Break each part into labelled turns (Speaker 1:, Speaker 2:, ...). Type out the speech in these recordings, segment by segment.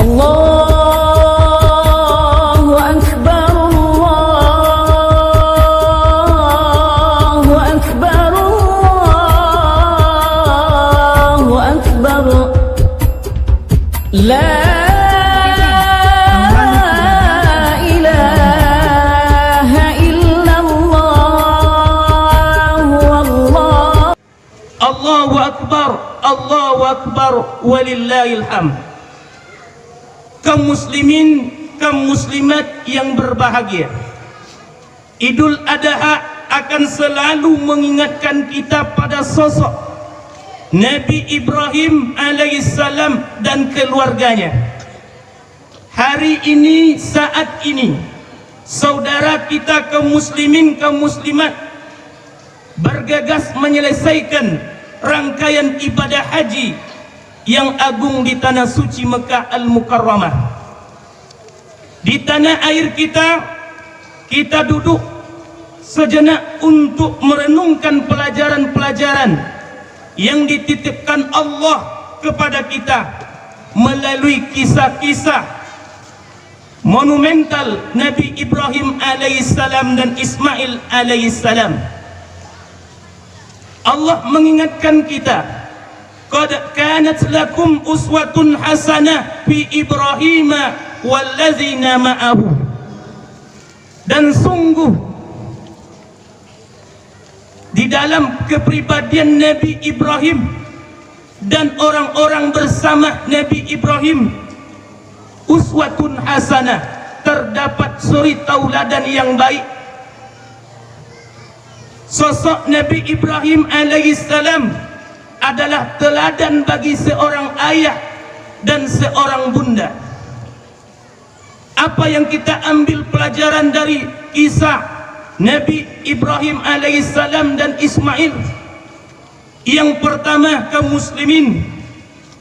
Speaker 1: Allahu Akbar, Allahu Akbar, Allahu Akbar. La ilaha illallah, wallah.
Speaker 2: Allahu Akbar, Allahu Akbar, walillahil hamd. Kaum muslimin, kaum muslimat yang berbahagia, Idul Adha akan selalu mengingatkan kita pada sosok Nabi Ibrahim alaihissalam dan keluarganya. Hari ini, saat ini, saudara kita kaum muslimin, kaum muslimat bergegas menyelesaikan rangkaian ibadah haji yang agung di tanah suci Mekah Al-Mukarramah. Di tanah air kita duduk sejenak untuk merenungkan pelajaran-pelajaran yang dititipkan Allah kepada kita melalui kisah-kisah monumental Nabi Ibrahim alaihissalam dan Ismail alaihissalam. Allah mengingatkan kita, qad kanat lakum uswatun hasanah fi Ibrahim wallazina ma'ahu. Dan sungguh di dalam kepribadian Nabi Ibrahim dan orang-orang bersama Nabi Ibrahim, uswatun hasanah, terdapat suri tauladan yang baik. Sosok Nabi Ibrahim alaihissalam adalah teladan bagi seorang ayah dan seorang bunda. Apa yang kita ambil pelajaran dari kisah Nabi Ibrahim alaihissalam dan Ismail? Yang pertama, kaum muslimin,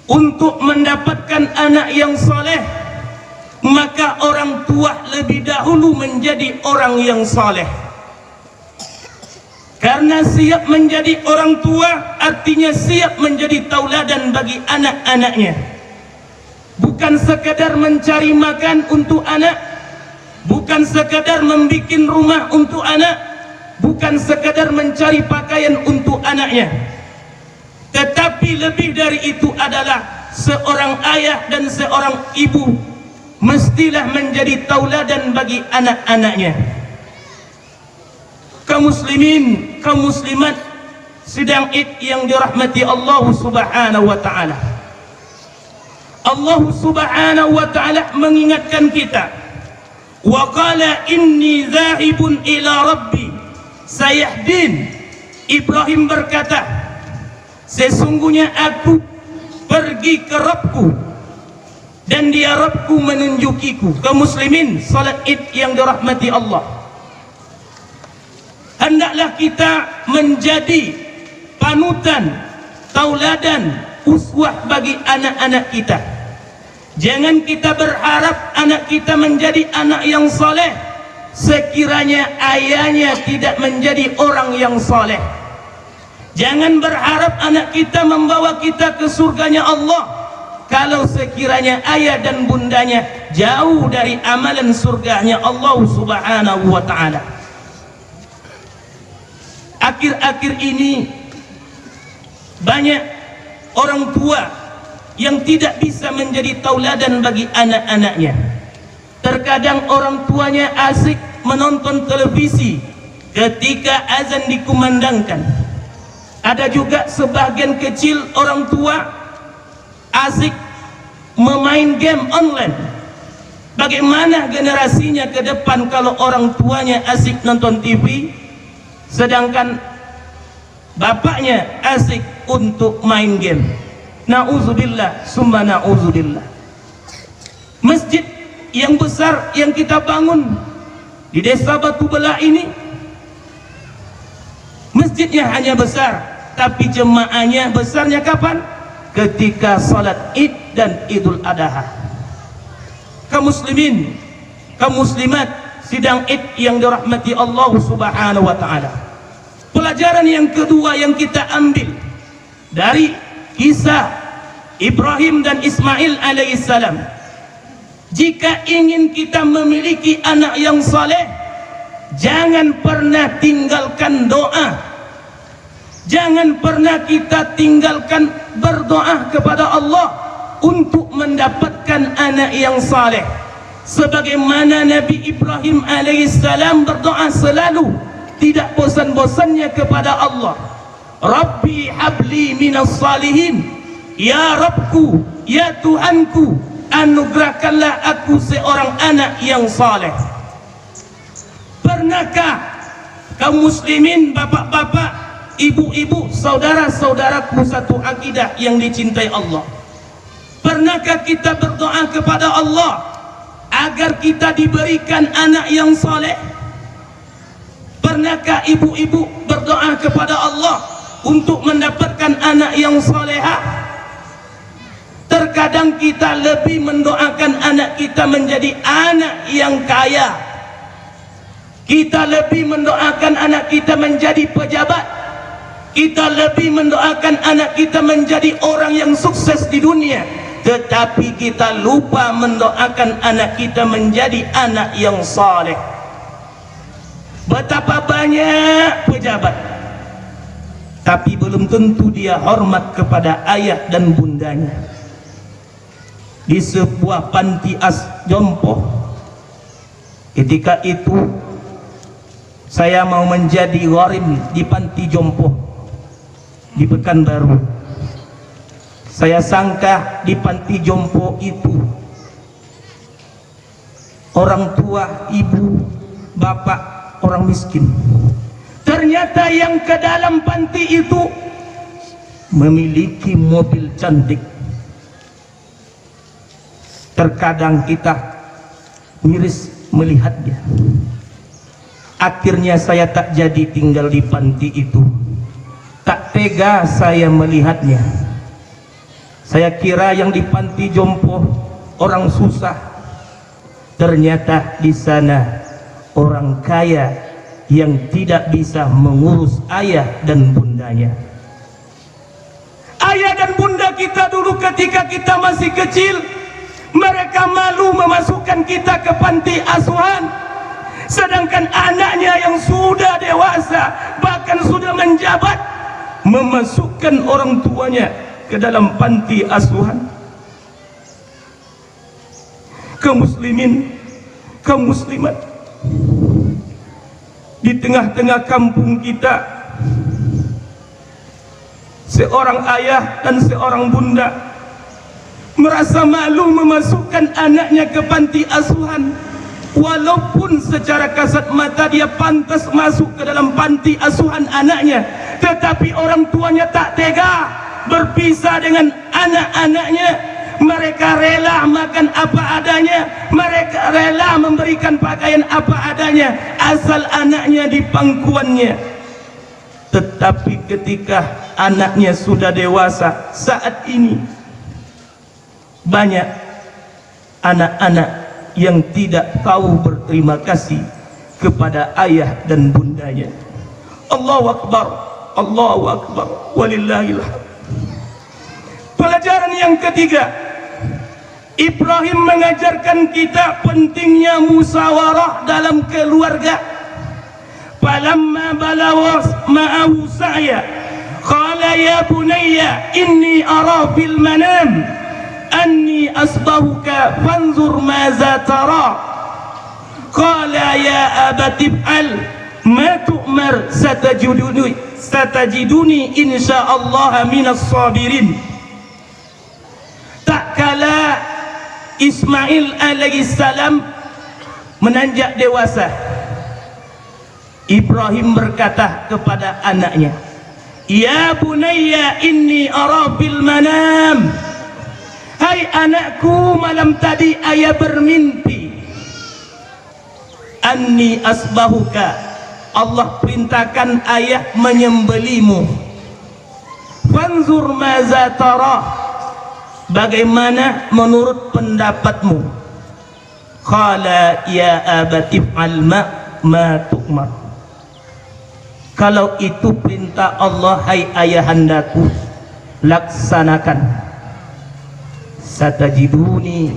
Speaker 2: untuk mendapatkan anak yang soleh, maka orang tua lebih dahulu menjadi orang yang soleh. Karena siap menjadi orang tua artinya siap menjadi tauladan bagi anak-anaknya. Bukan sekadar mencari makan untuk anak, bukan sekadar membuat rumah untuk anak, bukan sekadar mencari pakaian untuk anaknya, tetapi lebih dari itu adalah seorang ayah dan seorang ibu mestilah menjadi tauladan bagi anak-anaknya. Kaum muslimin, kaum muslimat sidang Id yang dirahmati Allah Subhanahu wa taala. Allah Subhanahu wa taala mengingatkan kita, wa qala inni zahibun ila rabbi sayahdin. Ibrahim berkata, sesungguhnya aku pergi ke Rabbku dan dia Rabbku menunjukiku. Kaum muslimin, salat Id yang dirahmati Allah, hendaklah kita menjadi panutan, tauladan, uswah bagi anak-anak kita. Jangan kita berharap anak kita menjadi anak yang soleh sekiranya ayahnya tidak menjadi orang yang soleh. Jangan berharap anak kita membawa kita ke surganya Allah kalau sekiranya ayah dan bundanya jauh dari amalan surganya Allah Subhanahu wa ta'ala. Akhir-akhir ini banyak orang tua yang tidak bisa menjadi tauladan bagi anak-anaknya. Terkadang orang tuanya asik menonton televisi ketika azan dikumandangkan. Ada juga sebagian kecil orang tua asik memain game online. Bagaimana generasinya ke depan kalau orang tuanya asik nonton TV, sedangkan bapaknya asik untuk main game? Na'udzubillah, summa na'udzubillah. Masjid yang besar yang kita bangun di desa Batu Belah ini, masjidnya hanya besar, tapi jemaahnya besarnya kapan? Ketika salat Id dan Idul Adha. Kaum muslimin, kaum muslimat sidang Id yang dirahmati Allah Subhanahu wa ta'ala. Pelajaran yang kedua yang kita ambil dari kisah Ibrahim dan Ismail alaihissalam, Jika ingin kita memiliki anak yang saleh, jangan pernah tinggalkan doa. Jangan pernah kita tinggalkan berdoa kepada Allah untuk mendapatkan anak yang saleh. Sebagaimana Nabi Ibrahim alaihissalam berdoa selalu, tidak bosan-bosannya kepada Allah. Rabbi habli minas salihin. Ya Rabbku, ya Tuhanku, anugerahkanlah aku seorang anak yang saleh. Pernahkah kaum muslimin, bapak-bapak, ibu-ibu, saudara-saudaraku satu akidah yang dicintai Allah, pernahkah kita berdoa kepada Allah agar kita diberikan anak yang saleh? Pernahkah ibu-ibu berdoa kepada Allah untuk mendapatkan anak yang salehah? Terkadang kita lebih mendoakan anak kita menjadi anak yang kaya. Kita lebih mendoakan anak kita menjadi pejabat. Kita lebih mendoakan anak kita menjadi orang yang sukses di dunia. Tetapi kita lupa mendoakan anak kita menjadi anak yang saleh. Betapa banyak pejabat, tapi belum tentu dia hormat kepada ayah dan bundanya. Di sebuah panti jompo, ketika itu saya mau menjadi gharim di panti jompo di Pekanbaru. Saya sangka di panti jompo itu orang tua, ibu, bapak, orang miskin. Ternyata yang ke dalam panti itu memiliki mobil cantik. Terkadang kita miris melihatnya. Akhirnya saya tak jadi tinggal di panti itu. Tak tega saya melihatnya. Saya kira yang di panti jompo orang susah. Ternyata di sana orang kaya yang tidak bisa mengurus ayah dan bundanya. Ayah dan bunda kita dulu ketika kita masih kecil, mereka malu memasukkan kita ke panti asuhan. Sedangkan anaknya yang sudah dewasa, bahkan sudah menjabat, memasukkan orang tuanya ke dalam panti asuhan. Kaum muslimin, kaum muslimat, di tengah-tengah kampung kita, seorang ayah dan seorang bunda merasa malu memasukkan anaknya ke panti asuhan. Walaupun secara kasat mata dia pantas masuk ke dalam panti asuhan anaknya, tetapi orang tuanya tak tega berpisah dengan anak-anaknya. Mereka rela makan apa adanya, mereka rela memberikan pakaian apa adanya, asal anaknya di pangkuannya. Tetapi ketika anaknya sudah dewasa, saat ini banyak anak-anak yang tidak tahu berterima kasih kepada ayah dan bundanya. Allahu Akbar, Allahu Akbar, walillahil hamd. Pelajaran yang ketiga, Ibrahim mengajarkan kita pentingnya musyawarah dalam keluarga. Falamma balagha ma'ahu sa'ya qala ya bunayya inni ara fil manam anni asbahuka fanzur maza tara. Qala ya abati if'al ma tu'mar satajiduni insyaallah minas sabirin. Tak kala Ismail alaihissalam menanjak dewasa, Ibrahim berkata kepada anaknya, ya bunayya inni ara fil manam. Hai anakku, malam tadi ayah bermimpi, anni asbahuka, Allah perintahkan ayah menyembelimu. Fanzur maza tara, bagaimana menurut pendapatmu? Qala ya abati if'al ma tu'mar. Kalau itu perintah Allah, hai ayahandaku, laksanakan. Satajiduni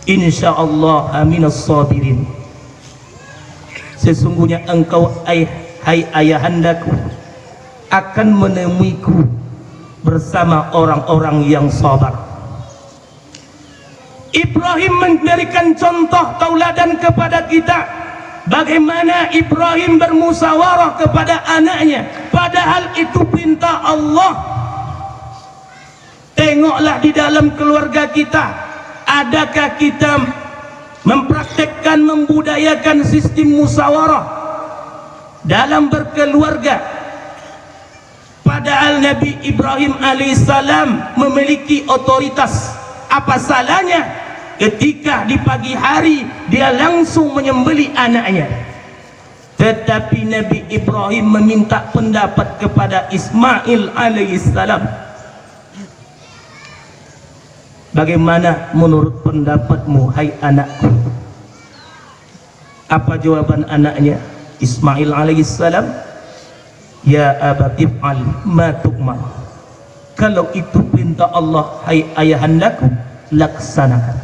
Speaker 2: insyaallah minas sabirin. Sesungguhnya engkau hai ayahandaku akan menemuiku bersama orang-orang yang sabar. Ibrahim memberikan contoh tauladan kepada kita bagaimana Ibrahim bermusyawarah kepada anaknya, padahal itu perintah Allah. Tengoklah di dalam keluarga kita, adakah kita mempraktekkan, membudayakan sistem musyawarah dalam berkeluarga? Padahal Nabi Ibrahim alaihissalam memiliki otoritas. Apa salahnya ketika di pagi hari dia langsung menyembelih anaknya? Tetapi Nabi Ibrahim meminta pendapat kepada Ismail alaihissalam. Bagaimana menurut pendapatmu, hai anakku? Apa jawaban anaknya? Ismail alaihissalam, ya abati fa'al ma tu'mar. Kalau itu perintah Allah, hai ayahandaku, laksanakan.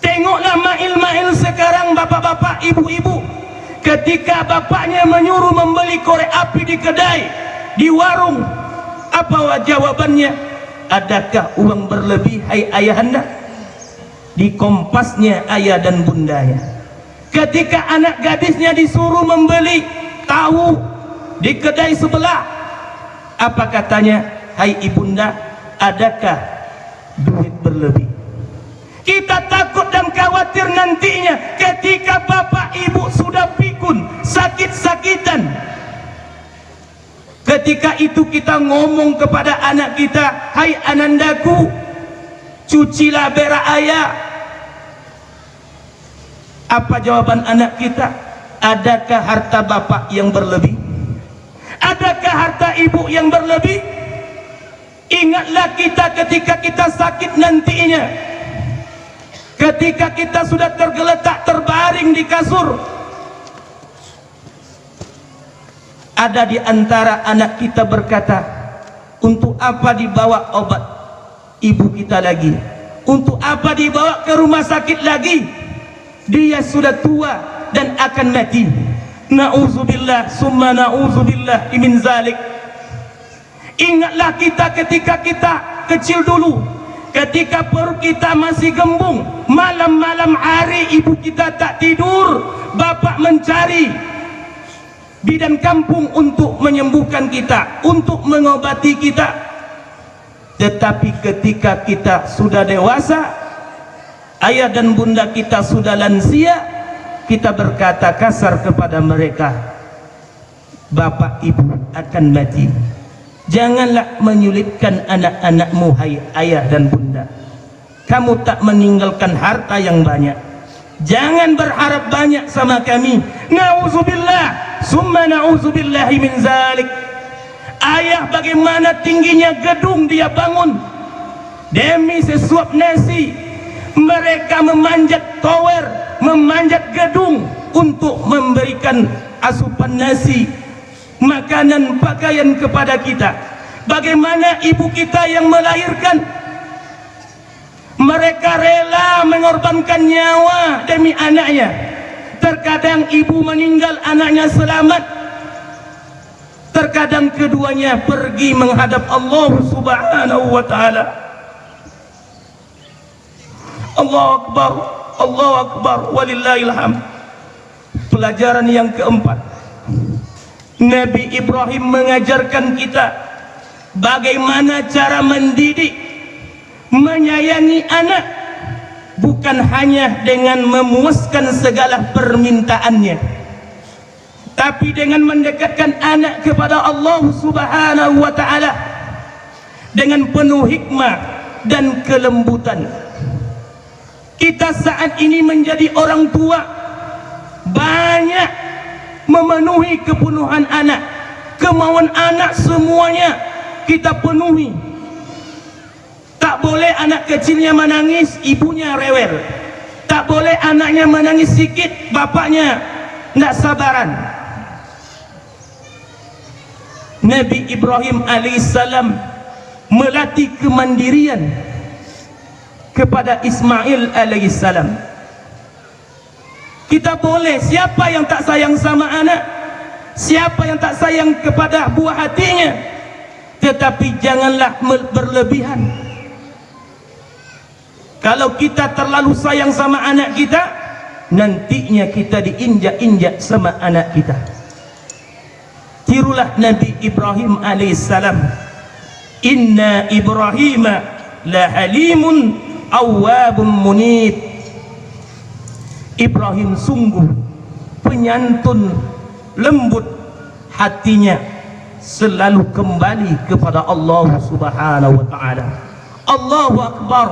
Speaker 2: Tengoklah mail-mail sekarang, bapak-bapak, ibu-ibu. Ketika bapaknya menyuruh membeli korek api di kedai, di warung, apa jawabannya? Adakah uang berlebih, hai ayahanda? Dikompasnya ayah dan bundanya. Ketika anak gadisnya disuruh membeli tahu di kedai sebelah, apa katanya? Hai ibunda, adakah duit berlebih? Kita takut dan khawatir nantinya ketika bapak ibu sudah pikun, sakit-sakitan. Ketika itu kita ngomong kepada anak kita, hai anandaku, cucilah berak ayah. Apa jawaban anak kita? Adakah harta bapak yang berlebih? Adakah harta ibu yang berlebih? Ingatlah kita ketika kita sakit nantinya, ketika kita sudah tergeletak terbaring di kasur, ada di antara anak kita berkata, untuk apa dibawa obat ibu kita lagi? Untuk apa dibawa ke rumah sakit lagi? Dia sudah tua dan akan mati. Na'udzubillah summa na'udzubillah min zalik. Ingatlah kita ketika kita kecil dulu, ketika perut kita masih gembung, malam-malam hari ibu kita tak tidur, bapak mencari bidan kampung untuk menyembuhkan kita, untuk mengobati kita. Tetapi ketika kita sudah dewasa, ayah dan bunda kita sudah lansia, kita berkata kasar kepada mereka, bapak ibu akan mati. Janganlah menyulitkan anak-anakmu, hai ayah dan bunda. Kamu tak meninggalkan harta yang banyak. Jangan berharap banyak sama kami. Na'udzubillah summa na'udzubillahi min zalik. Ayah bagaimana tingginya gedung dia bangun demi sesuap nasi. Mereka memanjat tower, memanjat gedung untuk memberikan asupan nasi, makanan, pakaian kepada kita. Bagaimana ibu kita yang melahirkan, mereka rela mengorbankan nyawa demi anaknya. Terkadang ibu meninggal, anaknya selamat. Terkadang keduanya pergi menghadap Allah Subhanahu wa ta'ala. Allahu Akbar, Allahu Akbar, walillahil hamd. Pelajaran yang keempat, Nabi Ibrahim mengajarkan kita bagaimana cara mendidik, menyayangi anak, bukan hanya dengan memuaskan segala permintaannya, tapi dengan mendekatkan anak kepada Allah Subhanahu wa ta'ala dengan penuh hikmah dan kelembutan. Kita saat ini menjadi orang tua, banyak memenuhi kepenuhan anak, kemauan anak semuanya kita penuhi. Tak boleh anak kecilnya menangis, ibunya rewel. Tak boleh anaknya menangis sikit, bapaknya tidak sabaran. Nabi Ibrahim alaihissalam melatih kemandirian kepada Ismail alaihissalam. Kita boleh, siapa yang tak sayang sama anak, siapa yang tak sayang kepada buah hatinya, tetapi janganlah berlebihan. Kalau kita terlalu sayang sama anak kita, nantinya kita diinjak-injak sama anak kita. Tirulah Nabi Ibrahim alaihissalam. Inna Ibrahim la halimun awwabun munib. Ibrahim sungguh penyantun, lembut hatinya, selalu kembali kepada Allah Subhanahu wa taala. Allahu akbar,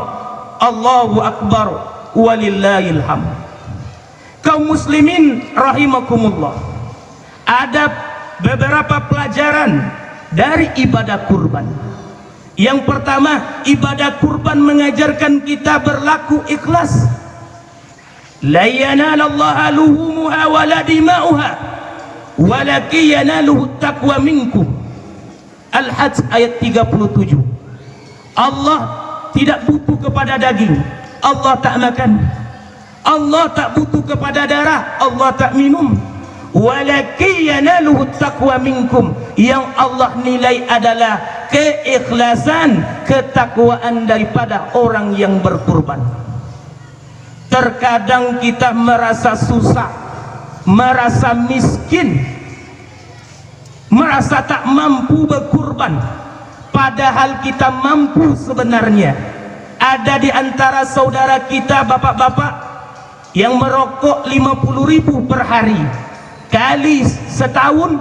Speaker 2: Allahu akbar, walillahil hamd. Kaum muslimin rahimakumullah, ada beberapa pelajaran dari ibadah kurban. Yang pertama, ibadah kurban mengajarkan kita berlaku ikhlas. La yanalallaha luhumuha wala dima'uha walakin yanaluhu taqwa minkum. Al-Hajj ayat 37. Allah tidak butuh kepada daging, Allah tak makan. Allah tak butuh kepada darah, Allah tak minum. Walakin yanaluhu taqwa minkum. Yang Allah nilai adalah keikhlasan, ketakwaan daripada orang yang berkurban. Terkadang kita merasa susah, merasa miskin, merasa tak mampu berkurban, padahal kita mampu sebenarnya. Ada di antara saudara kita, bapak-bapak, yang merokok 50.000 per hari, kali setahun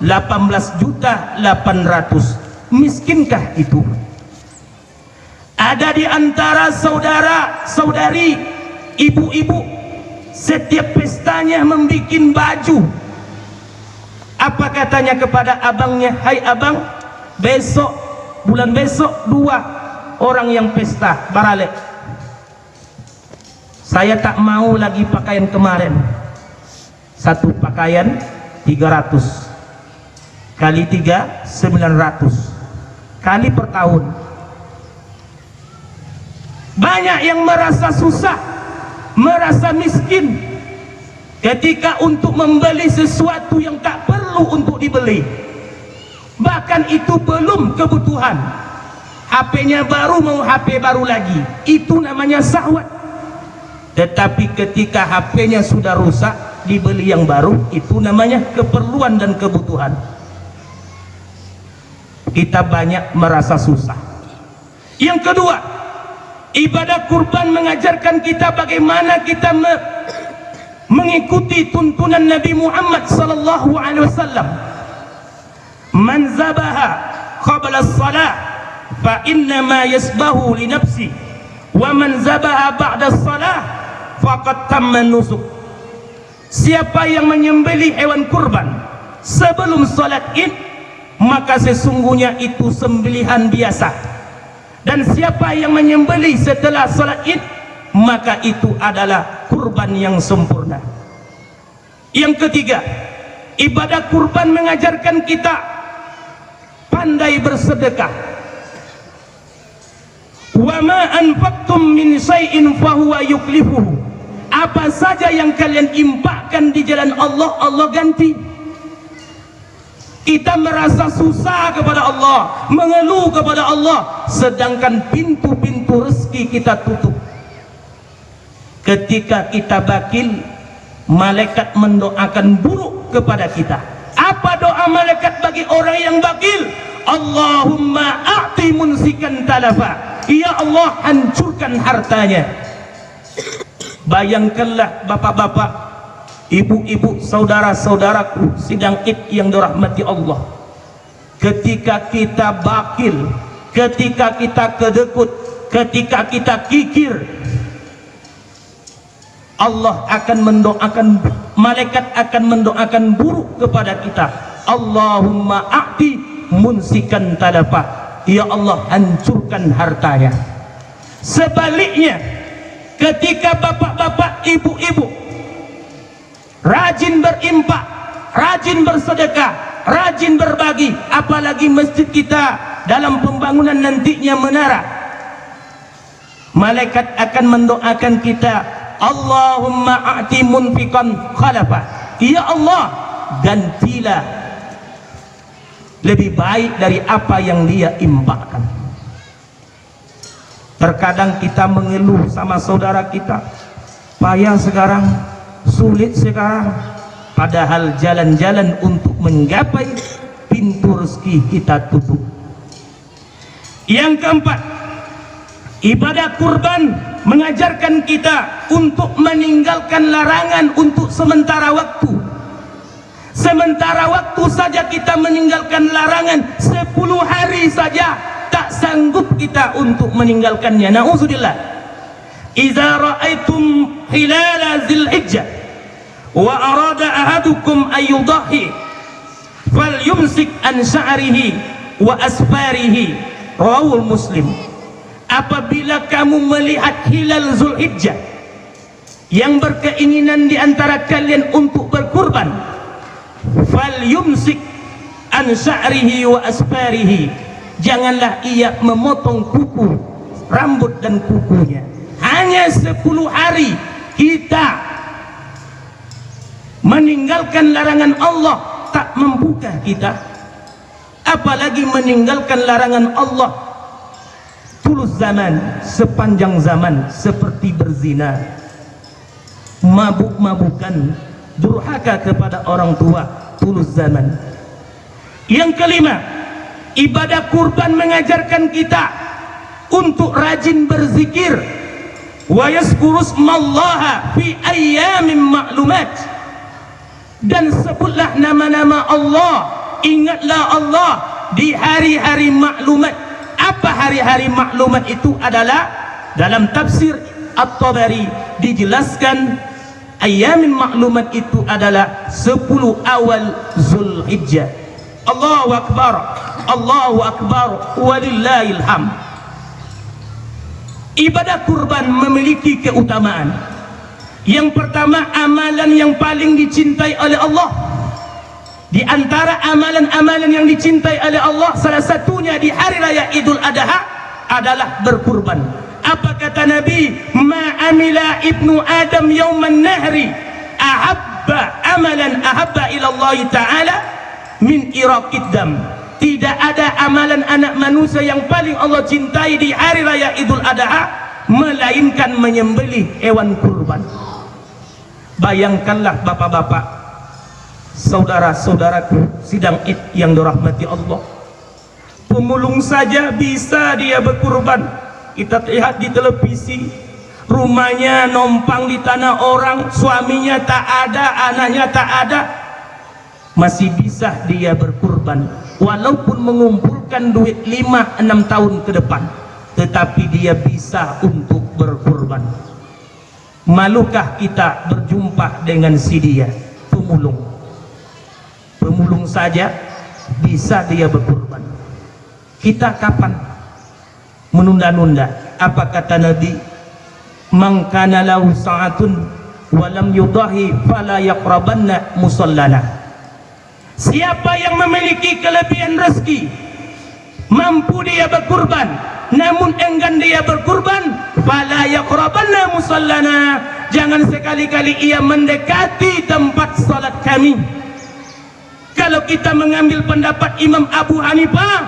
Speaker 2: 18.800.000. Miskinkah itu? Ada di antara saudara-saudari, ibu-ibu, setiap pestanya membuat baju. Apa katanya kepada abangnya? Hai abang, besok, bulan besok 2 orang yang pesta baralek. Saya tak mau lagi pakaian kemarin. Satu pakaian 300 kali 3 900 kali per tahun. Banyak yang merasa susah, merasa miskin ketika untuk membeli sesuatu yang tak perlu untuk dibeli, bahkan itu belum kebutuhan. HP-nya baru, mau HP baru lagi, itu namanya syahwat. Tetapi ketika HP-nya sudah rusak, dibeli yang baru, itu namanya keperluan dan kebutuhan. Kita banyak merasa susah. Yang kedua, ibadah kurban mengajarkan kita bagaimana kita mengikuti tuntunan Nabi Muhammad sallallahu alaihi wasallam. Man zabaha qabla as-salah fa inna ma yasbahu li nafsi wa man zabaha ba'da as-salah faqad tamma nusuk. Siapa yang menyembelih hewan kurban sebelum salat Id, maka sesungguhnya itu sembelihan biasa. Dan siapa yang menyembelih setelah salat Id, maka itu adalah kurban yang sempurna. Yang ketiga, ibadah kurban mengajarkan kita pandai bersedekah. Wa ma anfaqtum min syai'in fahuwa yuklifuhu. Apa saja yang kalian infakkan di jalan Allah, Allah ganti. Kita merasa susah kepada Allah, mengeluh kepada Allah, sedangkan pintu-pintu rezeki kita tutup. Ketika kita bakil, malaikat mendoakan buruk kepada kita. Apa doa malaikat bagi orang yang bakil? Allahumma a'ti munsikan talafa. Ya Allah, hancurkan hartanya. Bayangkanlah bapak-bapak, ibu-ibu, saudara-saudaraku sidang Id yang dirahmati Allah, ketika kita bakil, ketika kita kedekut, ketika kita kikir, Allah akan mendoakan, malaikat akan mendoakan buruk kepada kita. Allahumma a'ti munsikan talafa. Ya Allah, hancurkan hartanya. Sebaliknya, ketika bapak-bapak, ibu-ibu rajin berimpak, rajin bersedekah, rajin berbagi, apalagi masjid kita dalam pembangunan nantinya menara, Malaikat akan mendoakan kita, Allahumma a'ti munfiqan khalafa. Ya Allah, gantilah lebih baik dari apa yang dia infakkan. Terkadang kita mengeluh sama saudara kita, payah sekarang, sulit sekarang, padahal jalan-jalan untuk menggapai pintu rezeki kita tutup. Yang keempat, ibadah kurban mengajarkan kita untuk meninggalkan larangan untuk sementara waktu. Sementara waktu saja kita meninggalkan larangan, 10 hari saja tak sanggup kita untuk meninggalkannya. Na'udzubillah. Idza ra'aitum hilala Dzulhijjah wa arada ahadukum ayyudahi falyumsik an sya'rihi wa asfarihi. Rawahul Muslim. Apabila kamu melihat hilal Dzulhijjah yang berkeinginan di antara kalian untuk berkurban, falyumsik an sya'rihi wa asfarihi, janganlah ia memotong kuku, rambut dan kukunya. Hanya 10 hari kita meninggalkan larangan Allah, tak mampukah kita? Apalagi meninggalkan larangan Allah tulus zaman, sepanjang zaman, seperti berzina, mabuk-mabukan, durhaka kepada orang tua, tulus zaman. Yang kelima, ibadah kurban mengajarkan kita untuk rajin berzikir, wa yazkurusmallaha fi ayyamin ma'lumat, dan sebutlah nama-nama Allah, ingatlah Allah di hari-hari maklumat. Apa hari-hari maklumat itu adalah? Dalam tafsir At-Tabari dijelaskan ayyamin maklumat itu adalah 10 awal Dzulhijjah. Allahu Akbar, Allahu Akbar, walillahil hamd. Ibadah kurban memiliki keutamaan. Yang pertama, amalan yang paling dicintai oleh Allah. Di antara amalan-amalan yang dicintai oleh Allah, salah satunya di hari raya Idul Adha adalah berkurban. Apa kata Nabi? Ma amila ibnu Adam yauman nahri ahabba amalan ahabba ila Allah Ta'ala min iraqid dam. Tidak ada amalan anak manusia yang paling Allah cintai di hari raya Idul Adha melainkan menyembelih hewan kurban. Bayangkanlah bapak-bapak, saudara-saudaraku sidang Id yang dirahmati Allah, pemulung saja bisa dia berkurban. Kita lihat di televisi, rumahnya numpang di tanah orang, suaminya tak ada, anaknya tak ada, masih bisa dia berkurban. Walaupun mengumpulkan duit 5-6 tahun ke depan, tetapi dia bisa untuk berkurban. Malukah kita berjumpa dengan si dia, pemulung? Pemulung saja bisa dia berkurban. Kita kapan menunda-nunda? Apa kata Nabi? Man kana lahu sa'atun wa lam yudahi fala yaqrabanna musallana. Siapa yang memiliki kelebihan rezeki, mampu dia berkurban, namun enggan dia berkurban, fala yaqrabanna musallana, jangan sekali-kali ia mendekati tempat salat kami. Kalau kita mengambil pendapat Imam Abu Hanifah,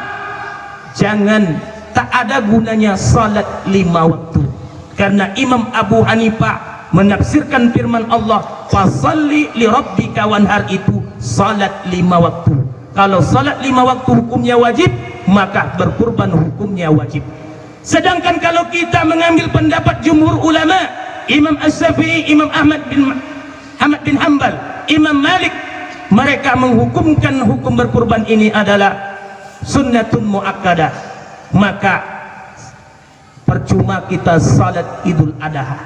Speaker 2: jangan, tak ada gunanya salat 5 waktu. Karena Imam Abu Hanifah menafsirkan firman Allah, fasalli li rabbika wanhar, itu salat 5 waktu. Kalau salat 5 waktu hukumnya wajib, maka berkurban hukumnya wajib. Sedangkan kalau kita mengambil pendapat jumhur ulama, Imam As-Syafi'i, Imam Ahmad bin Hanbal, Imam Malik, mereka menghukumkan hukum berkurban ini adalah sunnatun muakkadah, maka percuma kita salat Idul Adha,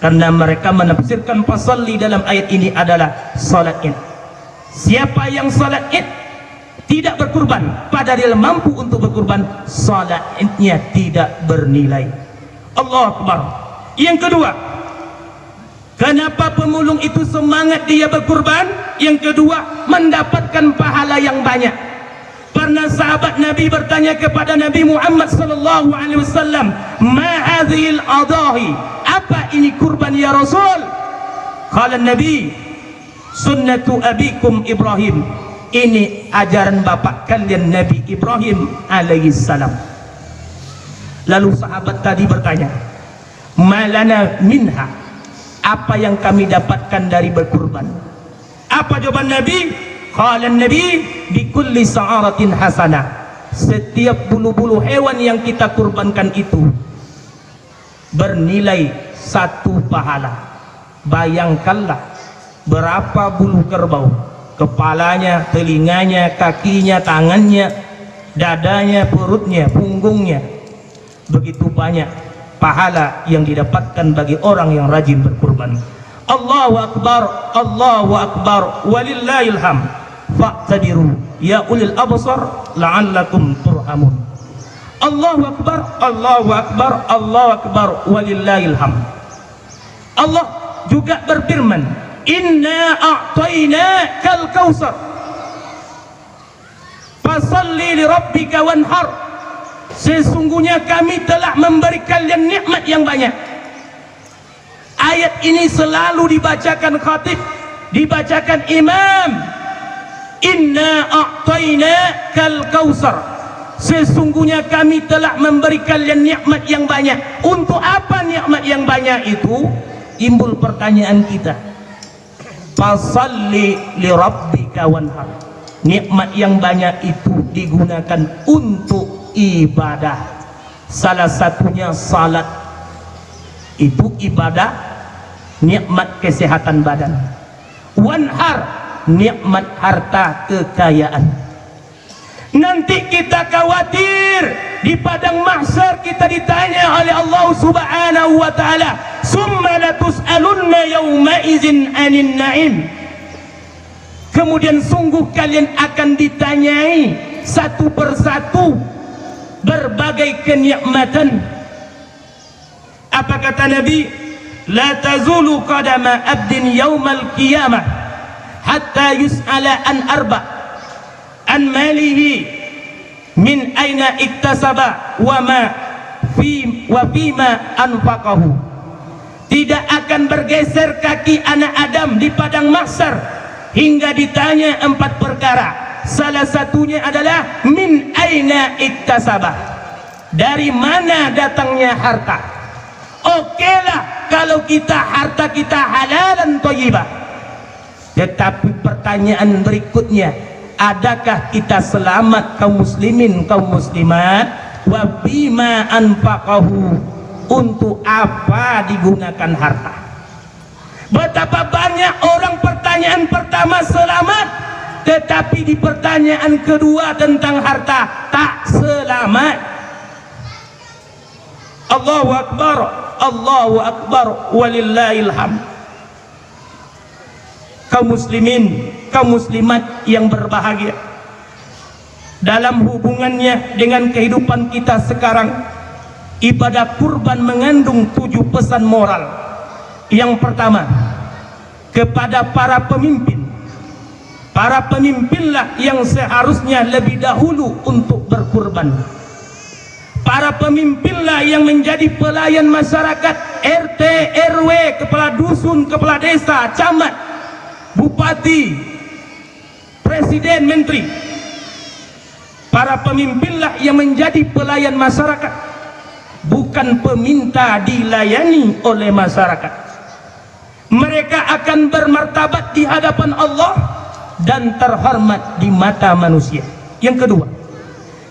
Speaker 2: karena mereka menafsirkan fasalli dalam ayat ini adalah salat Id. Siapa yang salat Id tidak berkurban, padahal dia mampu untuk berkurban, salat Idnya tidak bernilai. Allahu Akbar. Yang kedua, kenapa pemulung itu semangat dia berkurban? Yang kedua, mendapatkan pahala yang banyak. Pernah sahabat Nabi bertanya kepada Nabi Muhammad sallallahu alaihi wasallam, "Ma hadhil adahi?" Apa ini kurban ya Rasul? Qala Nabi, "Sunnatu abikum Ibrahim." Ini ajaran bapak kalian Nabi Ibrahim alaihi salam. Lalu sahabat tadi bertanya, "Malana minha?" Apa yang kami dapatkan dari berkurban? Apa jawaban Nabi? Qala Nabi, "Bikulli sa'aratin hasanah." Setiap bulu-bulu hewan yang kita kurbankan itu bernilai 1 pahala. Bayangkanlah berapa bulu kerbau, kepalanya, telinganya, kakinya, tangannya, dadanya, perutnya, punggungnya. Begitu banyak pahala yang didapatkan bagi orang yang rajin berkurban. Allahu Akbar, Allahu Akbar, walillahil hamd. Fa'tabiru ya ulil absar la'allakum turhamun. Allahu Akbar, Allahu Akbar, Allahu Akbar, walillahil hamd. Allah juga berfirman, "Inna a'tainakal kautsar fasalli li rabbika wanhar." Sesungguhnya kami telah memberi kalian nikmat yang banyak. Ayat ini selalu dibacakan khatib, dibacakan imam. Inna a'tainakal kautsar. Sesungguhnya kami telah memberi kalian nikmat yang banyak. Untuk apa nikmat yang banyak itu? Timbul pertanyaan kita. Fasalli li rabbika wanhar. Nikmat yang banyak itu digunakan untuk ibadah. Salah satunya salat. Itu ibadah, nikmat kesehatan badan. Wanhar, nikmat harta kekayaan. Nanti kita khawatir di padang mahsyar kita ditanya oleh Allah Subhanahu wa taala, "Summa latus'alunna yawma idzin 'anin na'im." Kemudian sungguh kalian akan ditanyai satu persatu berbagai kenikmatan. Apa kata Nabi? La tazulu qadama abdin yaumal qiyamah hatta yus'ala an arba' an malihi min aina iktasaba wa fima anfaqahu. Tidak akan bergeser kaki anak Adam di padang mahsyar hingga ditanya 4 perkara. Salah satunya adalah min aina iktasaba. Dari mana datangnya harta? Okelah kalau harta kita halalan thayyibah. Tetapi pertanyaan berikutnya, adakah kita selamat kaum muslimin, kaum muslimat? Wa bima anfaqahu, untuk apa digunakan harta? Betapa banyak orang pertanyaan pertama selamat, tetapi di pertanyaan kedua tentang harta tak selamat. Allahu Akbar, Allahu Akbar, walillahil hamd. Kaum muslimin, kaum muslimat yang berbahagia, dalam hubungannya dengan kehidupan kita sekarang, ibadah kurban mengandung 7 pesan moral. Yang pertama, kepada para pemimpin. Para pemimpinlah yang seharusnya lebih dahulu untuk berkurban. Para pemimpinlah yang menjadi pelayan masyarakat, RT, RW, kepala dusun, kepala desa, camat, bupati, presiden, menteri. Para pemimpinlah yang menjadi pelayan masyarakat, bukan peminta dilayani oleh masyarakat. Mereka akan bermartabat di hadapan Allah dan terhormat di mata manusia. Yang kedua,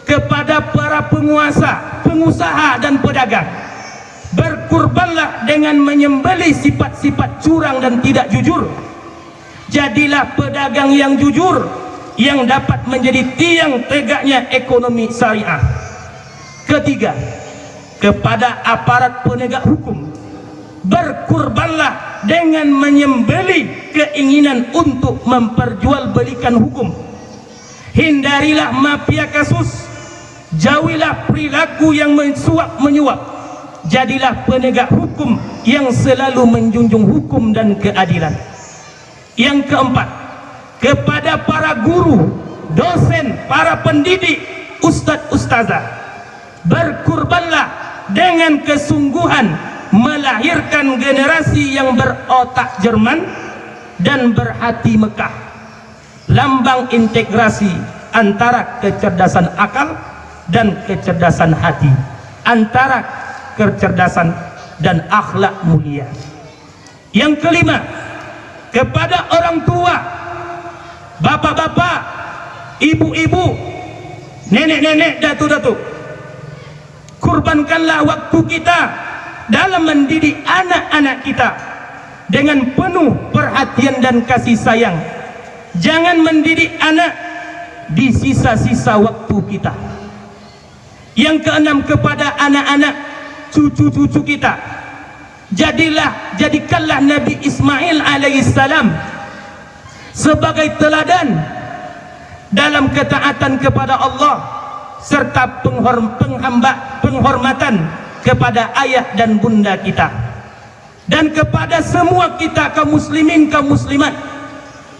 Speaker 2: kepada para penguasa, pengusaha dan pedagang, berkurbanlah dengan menyembelih sifat-sifat curang dan tidak jujur. Jadilah pedagang yang jujur, yang dapat menjadi tiang tegaknya ekonomi syariah. Ketiga, kepada aparat penegak hukum, berkurbanlah dengan menyembelih keinginan untuk memperjualbelikan hukum. Hindarilah mafia kasus, jauhilah perilaku yang mensuap menyuap. Jadilah penegak hukum yang selalu menjunjung hukum dan keadilan. Yang keempat, kepada para guru, dosen, para pendidik, ustadz ustazah, berkurbanlah dengan kesungguhan melahirkan generasi yang berotak Jerman dan berhati Mekah, lambang integrasi antara kecerdasan akal dan kecerdasan hati, antara kecerdasan dan akhlak mulia. Yang kelima, kepada orang tua, bapak-bapak, ibu-ibu, nenek-nenek, datuk-datuk, kurbankanlah waktu kita dalam mendidik anak-anak kita dengan penuh perhatian dan kasih sayang. Jangan mendidik anak di sisa-sisa waktu kita. Yang keenam, kepada anak-anak, cucu-cucu kita, jadikanlah Nabi Ismail alaihissalam sebagai teladan dalam ketaatan kepada Allah serta penghormatan kepada ayah dan bunda kita. Dan kepada semua kita kaum muslimin, kaum muslimat,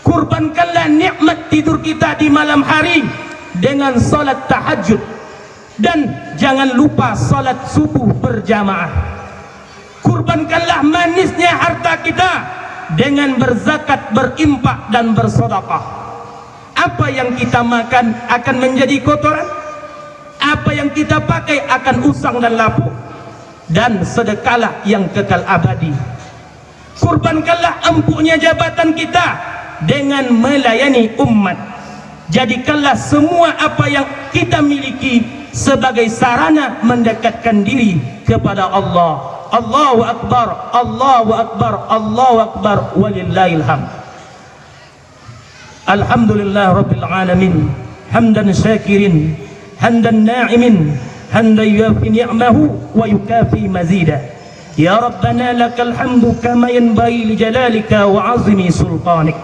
Speaker 2: kurbankanlah nikmat tidur kita di malam hari dengan salat tahajud, dan jangan lupa salat subuh berjamaah. Kurbankanlah manisnya harta kita dengan berzakat, berimpak dan bersedekah. Apa yang kita makan akan menjadi kotoran, apa yang kita pakai akan usang dan lapuk, dan sedekahlah yang kekal abadi. Kurbankanlah empuknya jabatan kita dengan melayani umat. Jadikanlah semua apa yang kita miliki sebagai sarana mendekatkan diri kepada Allah. Allahu Akbar, Allahu Akbar, Allahu Akbar, walillahil hamd. Alhamdulillah Rabbil Alamin, hamdan syakirin, hamdan na'imin, hamdan yuafi ni'mahu wa yukafi mazida. Ya Rabbana lakal hamdu kama yanbaghi li jalalika wa azimi sultanik.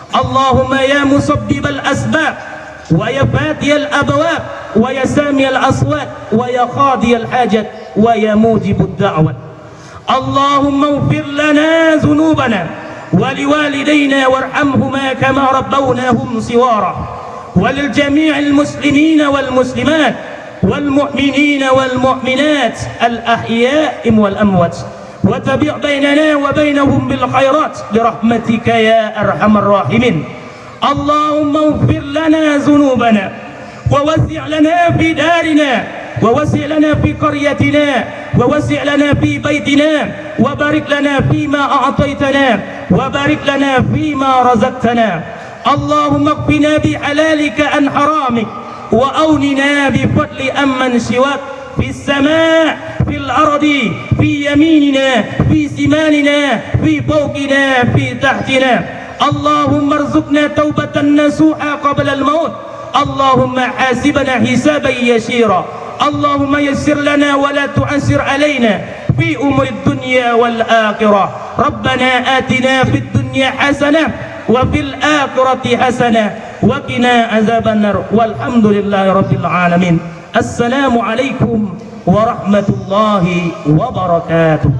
Speaker 2: Allahumma ya musabbib al-asbab wa ya fati al-abwab wa ya sami al-aswat wa ya qadi al-hajat wa ya mujib ad-da'wat. Allahumma ighfir lana dhunubana wa liwalidayna warhamhuma kama rabbawnahum siwara wa lil jami'il muslimina wal muslimat wal mu'minina wal mu'minat al ahya'i wal amwat wa tabi' bainana wa bainahum bil khairat bi rahmatika ya arhamar rahimin. Allahumma ighfir lana dhunubana wa wasi' lana fi darina ووسع لنا في قريتنا ووسع لنا في بيتنا وبارك لنا فيما أعطيتنا وبارك لنا فيما رزقتنا. اللهم اكفنا بحلالك عن حرامك وأوننا بفضل أمن سواك في السماء في الأرض في يميننا في شمالنا في فوقنا في تحتنا. اللهم ارزقنا توبة نصوحا قبل الموت. اللهم حاسبنا حسابا يسيرا. اللهم يسر لنا ولا تعسر علينا في أمور الدنيا والآخرة. ربنا آتنا في الدنيا حسنة وفي الآخرة حسنة وقنا عذاب النار والحمد لله رب العالمين. السلام عليكم ورحمة الله وبركاته.